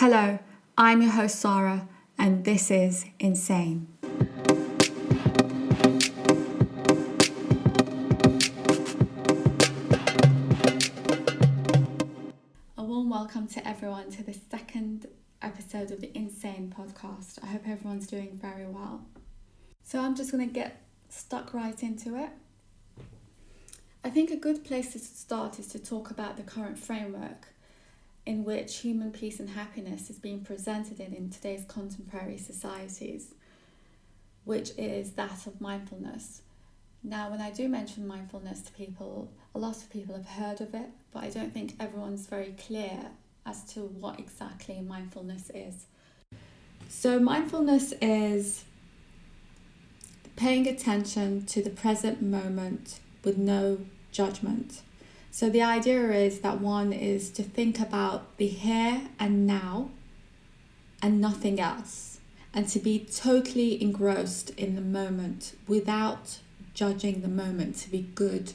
Hello, I'm your host Sara, and this is Insane. A warm welcome to everyone to the second episode of the Insane podcast. I hope everyone's doing very well. So I'm just going to get stuck right into it. I think a good place to start is to talk about the current framework in which human peace and happiness is being presented in today's contemporary societies, which is that of mindfulness. Now, when I do mention mindfulness to people, a lot of people have heard of it, but I don't think everyone's very clear as to what exactly mindfulness is. So mindfulness is paying attention to the present moment with no judgment. So the idea is that one is to think about the here and now and nothing else, and to be totally engrossed in the moment without judging the moment to be good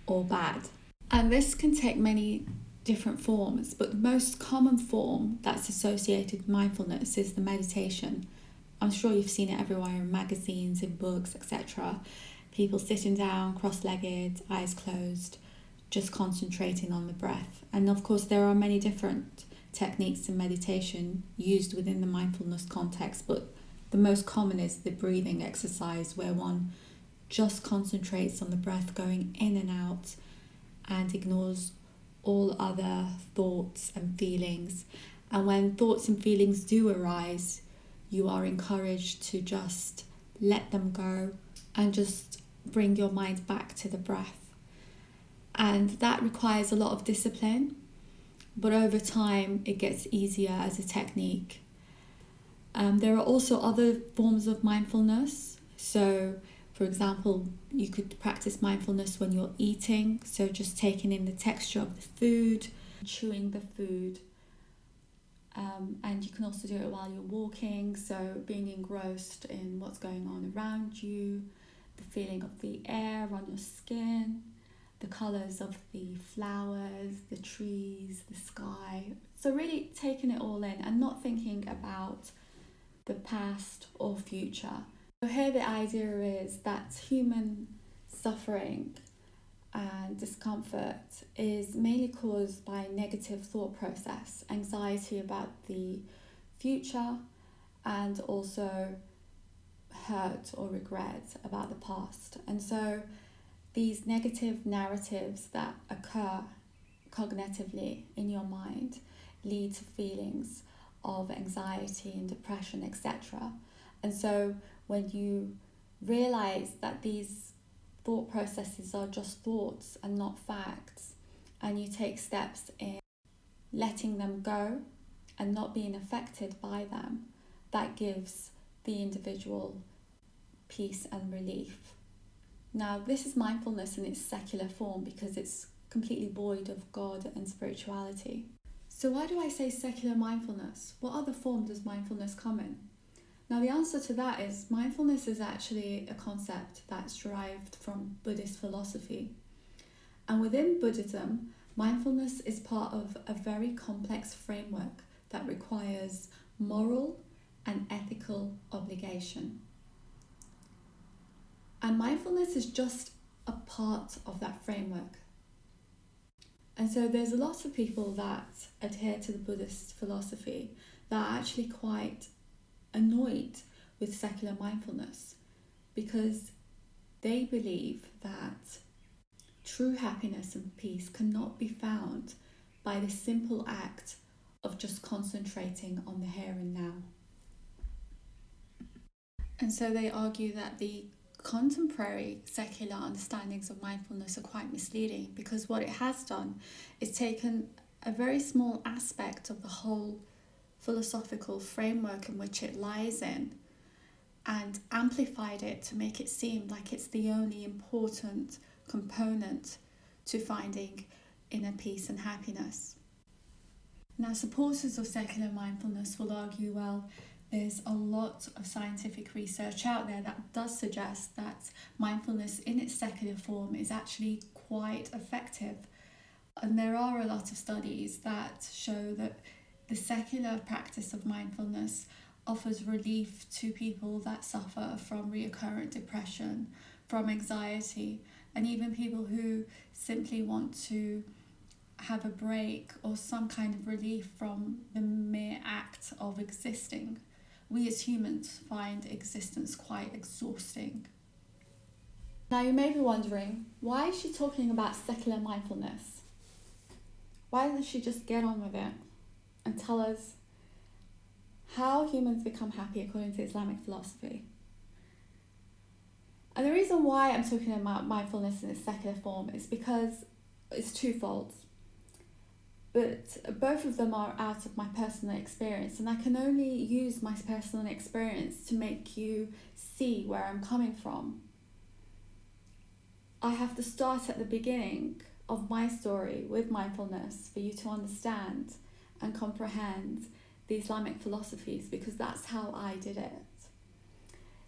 or bad. And this can take many different forms, but the most common form that's associated with mindfulness is the meditation. I'm sure you've seen it everywhere in magazines, in books, etc. People sitting down, cross-legged, eyes closed, just concentrating on the breath. And of course, there are many different techniques in meditation used within the mindfulness context, but the most common is the breathing exercise, where one just concentrates on the breath going in and out and ignores all other thoughts and feelings. And when thoughts and feelings do arise, you are encouraged to just let them go and just bring your mind back to the breath. And that requires a lot of discipline, but over time it gets easier as a technique. There are also other forms of mindfulness. So, for example, you could practice mindfulness when you're eating, so just taking in the texture of the food, chewing the food. And you can also do it while you're walking, so being engrossed in what's going on around you, the feeling of the air on your skin, the colours of the flowers, the trees, the sky. So really taking it all in and not thinking about the past or future. So here the idea is that human suffering and discomfort is mainly caused by negative thought process, anxiety about the future, and also hurt or regret about the past. And so these negative narratives that occur cognitively in your mind lead to feelings of anxiety and depression, etc. And so when you realize that these thought processes are just thoughts and not facts, and you take steps in letting them go and not being affected by them, that gives the individual peace and relief. Now, this is mindfulness in its secular form because it's completely void of God and spirituality. So why do I say secular mindfulness? What other form does mindfulness come in? Now, the answer to that is mindfulness is actually a concept that's derived from Buddhist philosophy. And within Buddhism, mindfulness is part of a very complex framework that requires moral and ethical obligation. And mindfulness is just a part of that framework. And so there's a lot of people that adhere to the Buddhist philosophy that are actually quite annoyed with secular mindfulness because they believe that true happiness and peace cannot be found by the simple act of just concentrating on the here and now. And so they argue that the contemporary secular understandings of mindfulness are quite misleading because what it has done is taken a very small aspect of the whole philosophical framework in which it lies in and amplified it to make it seem like it's the only important component to finding inner peace and happiness. Now, supporters of secular mindfulness will argue, well, there's a lot of scientific research out there that does suggest that mindfulness in its secular form is actually quite effective. And there are a lot of studies that show that The secular practice of mindfulness offers relief to people that suffer from recurrent depression, from anxiety, and even people who simply want to have a break or some kind of relief from the mere act of existing. We as humans find existence quite exhausting. Now you may be wondering, why is she talking about secular mindfulness? Why doesn't she just get on with it and tell us how humans become happy according to Islamic philosophy? And the reason why I'm talking about mindfulness in its secular form is because it's twofold. But both of them are out of my personal experience, and I can only use my personal experience to make you see where I'm coming from. I have to start at the beginning of my story with mindfulness for you to understand and comprehend the Islamic philosophies, because that's how I did it.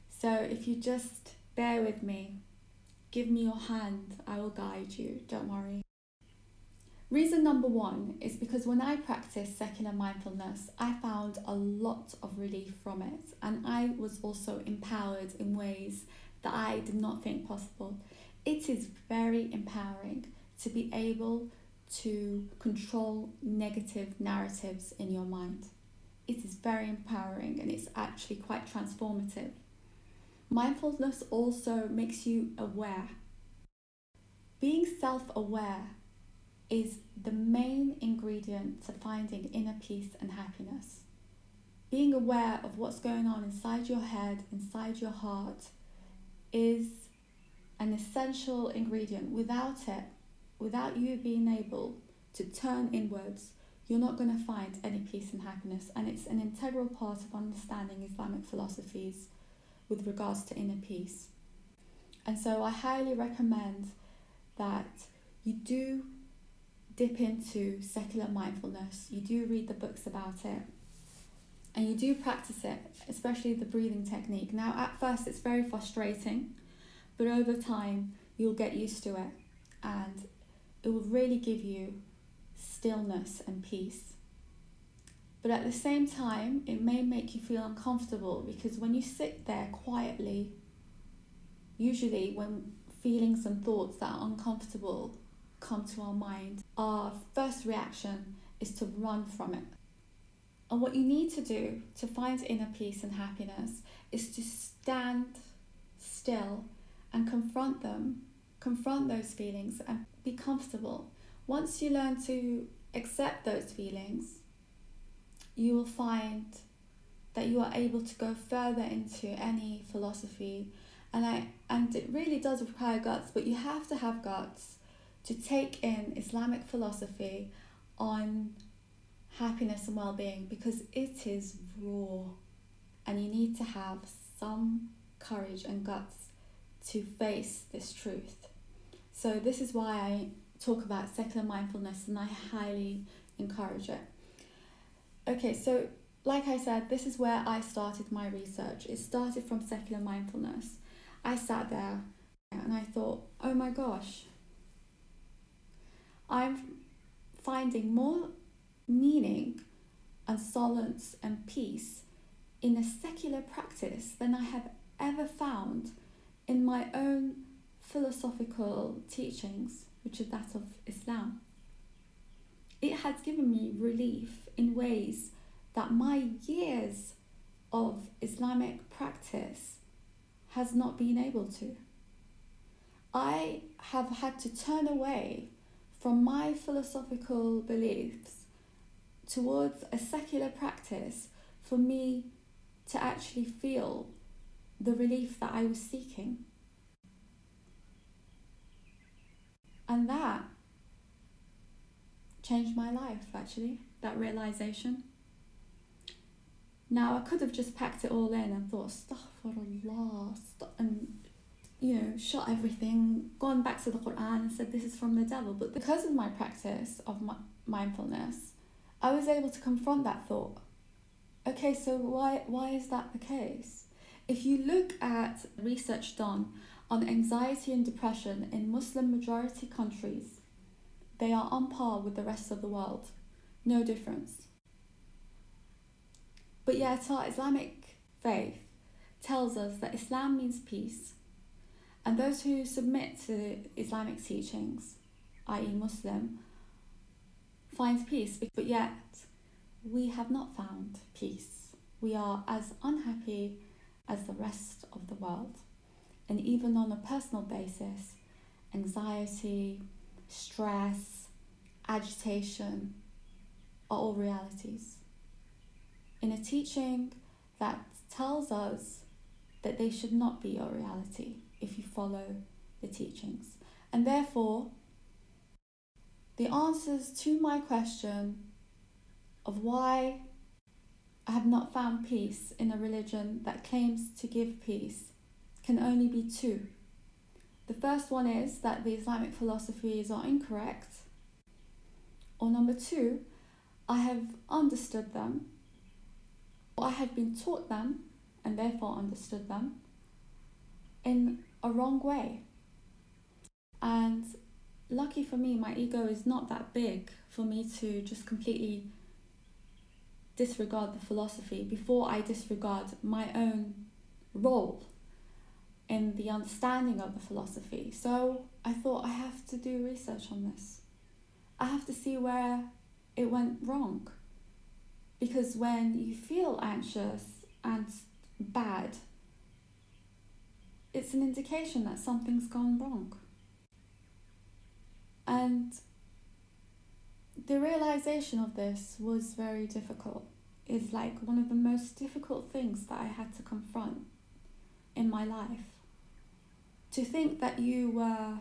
So if you just bear with me, give me your hand, I will guide you, don't worry. Reason number one is because when I practiced secular mindfulness, I found a lot of relief from it, and I was also empowered in ways that I did not think possible. It is very empowering to be able to control negative narratives in your mind. It is very empowering, and it's actually quite transformative. Mindfulness also makes you aware. Being self-aware is the main ingredient to finding inner peace and happiness. Being aware of what's going on inside your head, inside your heart, is an essential ingredient. Without it, without you being able to turn inwards, you're not going to find any peace and happiness. And it's an integral part of understanding Islamic philosophies with regards to inner peace. And so I highly recommend that you do dip into secular mindfulness, you do read the books about it, and you do practice it, especially the breathing technique. Now, at first it's very frustrating, but over time you'll get used to it, and it will really give you stillness and peace. But at the same time, it may make you feel uncomfortable, because when you sit there quietly, usually when feelings and thoughts that are uncomfortable come to our mind, our first reaction is to run from it. And what you need to do to find inner peace and happiness is to stand still and confront those feelings, and be comfortable. Once you learn to accept those feelings, you will find that you are able to go further into any philosophy. And it really does require guts, but you have to have guts to take in Islamic philosophy on happiness and well-being, because it is raw, and you need to have some courage and guts to face this truth. So this is why I talk about secular mindfulness, and I highly encourage it. Okay, so like I said, this is where I started my research. It started from secular mindfulness. I sat there and I thought, oh my gosh, I'm finding more meaning and solace and peace in a secular practice than I have ever found in my own philosophical teachings, which is that of Islam. It has given me relief in ways that my years of Islamic practice has not been able to. I have had to turn away from my philosophical beliefs towards a secular practice for me to actually feel the relief that I was seeking. And that changed my life, actually, that realization. Now, I could have just packed it all in and thought, astaghfirullah, and shut everything, gone back to the Quran and said this is from the devil. But because of my practice of mindfulness, I was able to confront that thought. Okay, so why is that the case? If you look at research done on anxiety and depression in Muslim majority countries, they are on par with the rest of the world. No difference. But yet our Islamic faith tells us that Islam means peace, and those who submit to Islamic teachings, i.e. Muslim, find peace. But yet we have not found peace. We are as unhappy as the rest of the world. And even on a personal basis, anxiety, stress, agitation are all realities. In a teaching that tells us that they should not be your reality if you follow the teachings. And therefore, the answers to my question of why I have not found peace in a religion that claims to give peace can only be two. The first one is that the Islamic philosophies are incorrect, or number two, I have understood them, or I have been taught them and therefore understood them in a wrong way. And lucky for me, my ego is not that big for me to just completely disregard the philosophy before I disregard my own role in the understanding of the philosophy. So I thought I have to do research on this. I have to see where it went wrong. Because when you feel anxious and bad, it's an indication that something's gone wrong. And the realization of this was very difficult. It's like one of the most difficult things that I had to confront in my life. To think that you were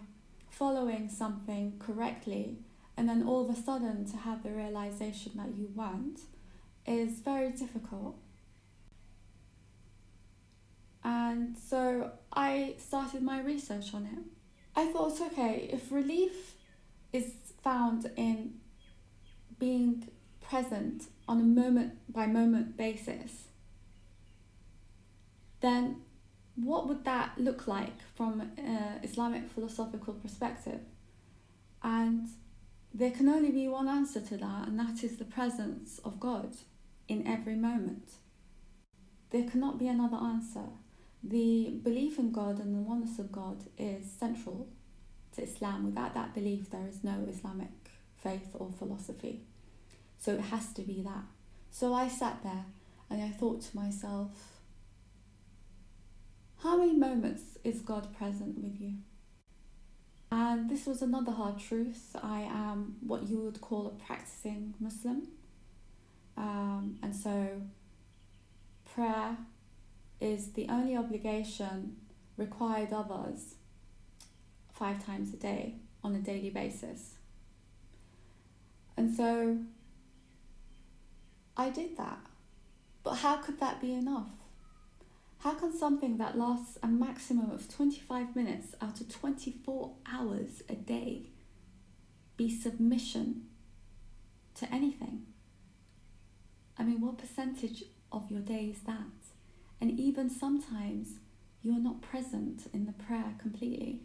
following something correctly and then all of a sudden to have the realization that you weren't is very difficult. And so I started my research on it. I thought, okay, if relief is found in being present on a moment-by-moment basis, then what would that look like from an Islamic philosophical perspective? And there can only be one answer to that, and that is the presence of God in every moment. There cannot be another answer. The belief in God and the oneness of God is central to Islam. Without that belief, there is no Islamic faith or philosophy. So it has to be that. So I sat there and I thought to myself, how many moments is God present with you? And this was another hard truth. I am what you would call a practicing Muslim. And so prayer is the only obligation required of us 5 times a day on a daily basis. And so I did that. But how could that be enough? How can something that lasts a maximum of 25 minutes out of 24 hours a day be submission to anything? I mean, what percentage of your day is that? And even sometimes you're not present in the prayer completely.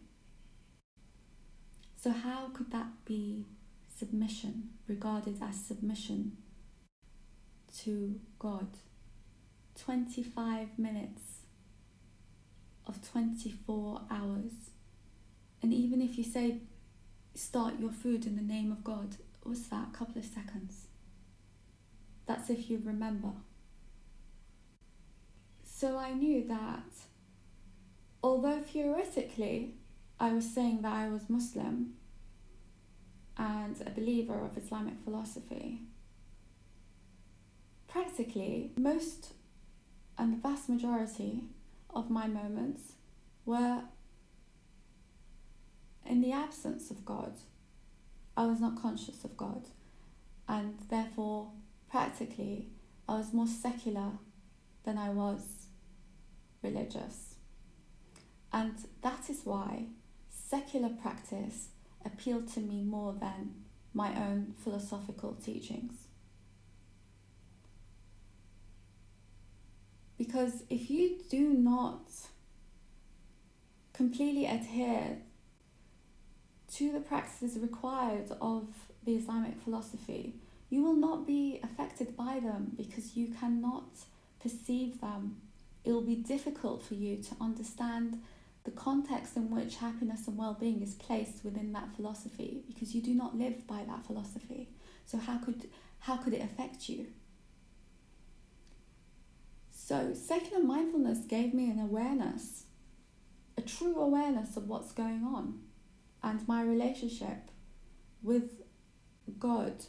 So how could that be submission, regarded as submission to God? 25 minutes of 24 hours. And even if you say, start your food in the name of God, what's that? A couple of seconds. That's if you remember. So I knew that although theoretically I was saying that I was Muslim and a believer of Islamic philosophy, practically most and the vast majority of my moments were in the absence of God. I was not conscious of God, and therefore practically I was more secular than I was religious. And that is why secular practice appealed to me more than my own philosophical teachings. Because if you do not completely adhere to the practices required of the Islamic philosophy, you will not be affected by them, because you cannot perceive them, it will be difficult for you to understand the context in which happiness and well-being is placed within that philosophy, because you do not live by that philosophy. So how could it affect you? So secular mindfulness gave me an awareness, a true awareness of what's going on and my relationship with God,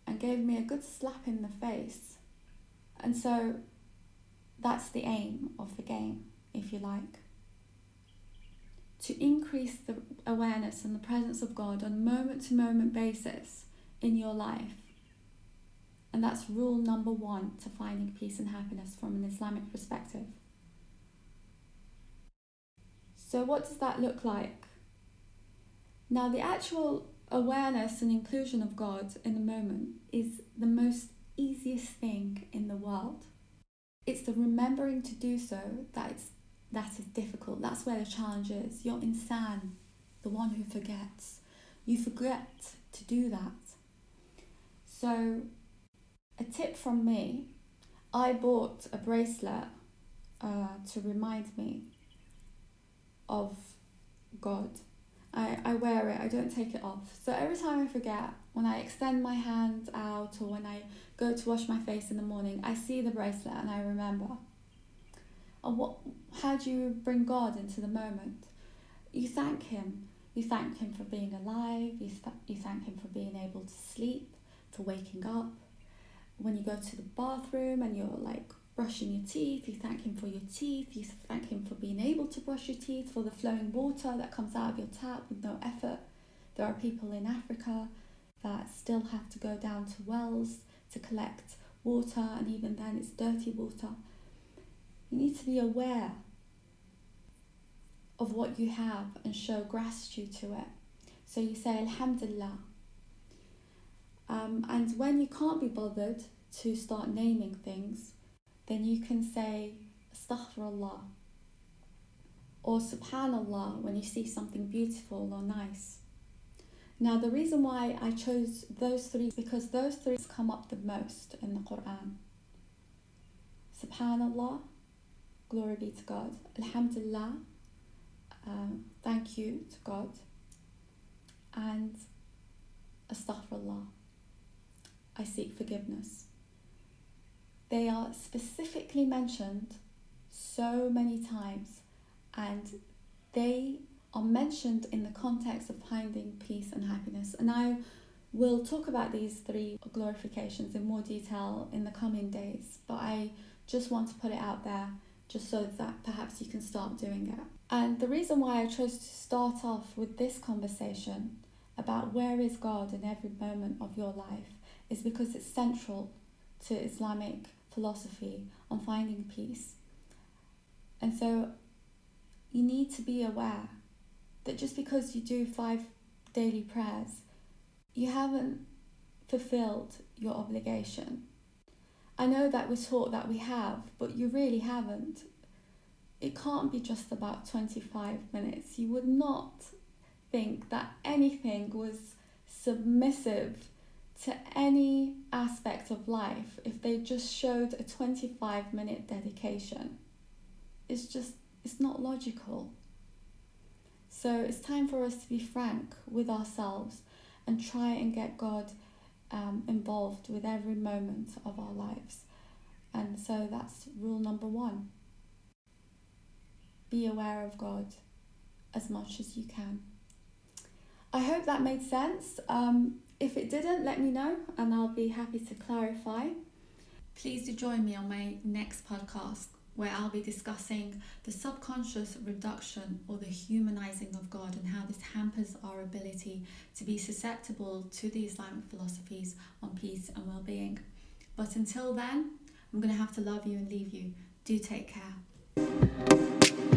and gave me a good slap in the face. And so that's the aim of the game, if you like. To increase the awareness and the presence of God on a moment-to-moment basis in your life. And that's rule number 1 to finding peace and happiness from an Islamic perspective. So what does that look like? Now, the actual awareness and inclusion of God in the moment is the most easiest thing in the world. It's the remembering to do so that is difficult. That's where the challenge is. You're insan, the one who forgets. You forget to do that. So, a tip from me, I bought a bracelet to remind me of God. I wear it, I don't take it off. So every time I forget, when I extend my hand out or when I go to wash my face in the morning, I see the bracelet and I remember. And how do you bring God into the moment? You thank Him. You thank Him for being alive. You thank Him for being able to sleep, for waking up. When you go to the bathroom and you're like brushing your teeth, you thank Him for your teeth. You thank Him for being able to brush your teeth, for the flowing water that comes out of your tap with no effort. There are people in Africa that still have to go down to wells to collect water, and even then it's dirty water. You need to be aware of what you have and show gratitude to it. So you say Alhamdulillah. And when you can't be bothered to start naming things, then you can say Astaghfirullah or Subhanallah when you see something beautiful or nice. Now, the reason why I chose those 3 is because those 3 come up the most in the Quran. Subhanallah, glory be to God. Alhamdulillah, thank you to God. And Astaghfirullah, I seek forgiveness. They are specifically mentioned so many times, and they are mentioned in the context of finding peace and happiness. And I will talk about these 3 glorifications in more detail in the coming days, but I just want to put it out there just so that perhaps you can start doing it. And the reason why I chose to start off with this conversation about where is God in every moment of your life is because it's central to Islamic philosophy on finding peace. And so you need to be aware that just because you do 5 daily prayers, you haven't fulfilled your obligation. I know that we're taught that we have, but you really haven't. It can't be just about 25 minutes. You would not think that anything was submissive to any aspect of life if they just showed a 25-minute dedication. It's not logical. So it's time for us to be frank with ourselves and try and get God involved with every moment of our lives. And so that's rule number 1. Be aware of God as much as you can. I hope that made sense. If it didn't, let me know and I'll be happy to clarify. Please do join me on my next podcast, where I'll be discussing the subconscious reduction or the humanizing of God and how this hampers our ability to be susceptible to the Islamic philosophies on peace and well-being. But until then, I'm going to have to love you and leave you. Do take care.